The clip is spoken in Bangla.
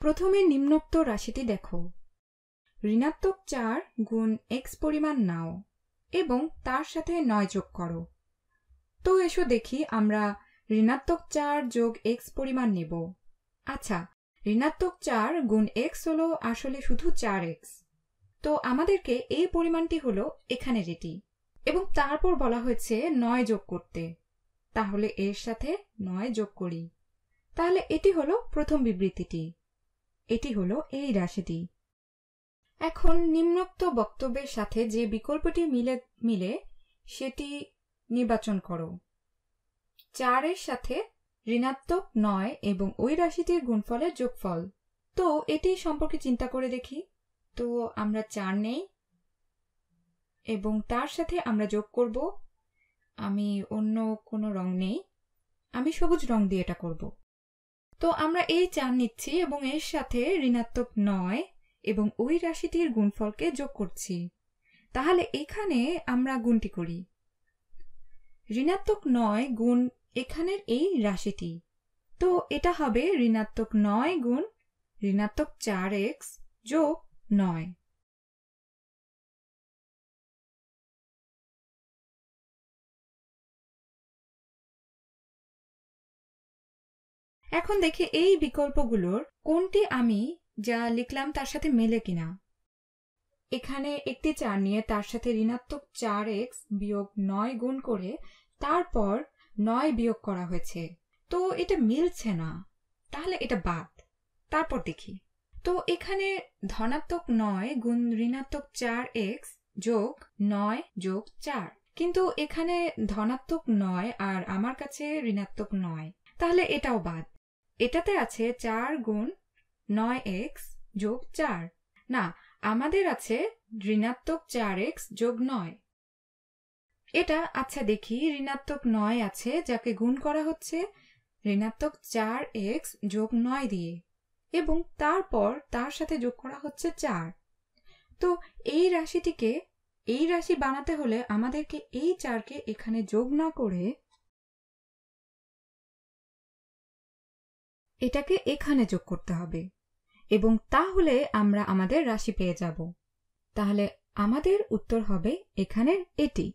প্রথমে নিম্নোক্ত রাশিটি দেখো। ঋণাত্মক 4 গুণ x পরিমাণ নাও এবং তার সাথে 9 যোগ করো। তো এসো দেখি আমরা ঋণাত্মক 4 যোগ x পরিমাণ নেব। আচ্ছা, ঋণাত্মক 4 গুণ x হলো আসলে শুধু 4x। তো আমাদেরকে এই পরিমাণটি হলো এখানে এটি, এবং তারপর বলা হয়েছে 9 যোগ করতে। তাহলে এর সাথে 9 যোগ করি। তাহলে এটি হলো প্রথম বিবৃতিটি, এটি হলো এই রাশিটি। এখন নিম্নোক্ত বক্তব্যের সাথে যে বিকল্পটি মিলে সেটি নির্বাচন করো। 4 এর সাথে ঋণাত্মক 9 এবং ওই রাশিটির গুণফলের যোগফল। তো এটি সম্পর্কে চিন্তা করে দেখি। তো আমরা 4 নেই এবং তার সাথে আমরা যোগ করব। আমি অন্য কোনো রং নেই, আমি সবুজ রং দিয়ে এটা করব। তো আমরা এই 4 নিচ্ছি এবং এর সাথে ঋণাত্মক 9 এবং ওই রাশিটির গুণফলকে যোগ করছি। তাহলে এখানে আমরা গুণটি করি। ঋণাত্মক 9 গুণ এখানের এই রাশিটি, তো এটা হবে ঋণাত্মক 9 গুণ ঋণাত্মক 4x যোগ 9। এখন দেখি এই বিকল্পগুলোর কোনটি আমি যা লিখলাম তার সাথে মেলে কিনা। এখানে একটি 4 নিয়ে তার সাথে ঋণাত্মক 4x বিয়োগ 9 গুণ করে তারপর 9 বিয়োগ করা হয়েছে। তো এটা মিলছে না, তাহলে এটা বাদ। তারপর দেখি, তো এখানে ধনাত্মক 9 গুণ ঋণাত্মক 4x যোগ 9 যোগ 4, কিন্তু এখানে ধনাত্মক 9 আর আমার কাছে ঋণাত্মক 9, তাহলে এটাও বাদ। এটাতে আছে 4 গুণ 9x যোগ 4, না, আমাদের আছে ঋণাত্মক 4x যোগ 9। এটা আচ্ছা দেখি, ঋণাত্মক 9 আছে যাকে গুণ করা হচ্ছে ঋণাত্মক 4x যোগ 9 দিয়ে এবং তারপর তার সাথে যোগ করা হচ্ছে 4। তো এই রাশিটিকে এই রাশি বানাতে হলে আমাদেরকে এই 4কে এখানে যোগ না করে এটাকে এখানে যোগ করতে হবে, এবং তাহলে আমরা আমাদের রাশি পেয়ে যাব। তাহলে আমাদের উত্তর হবে এখানের এটি।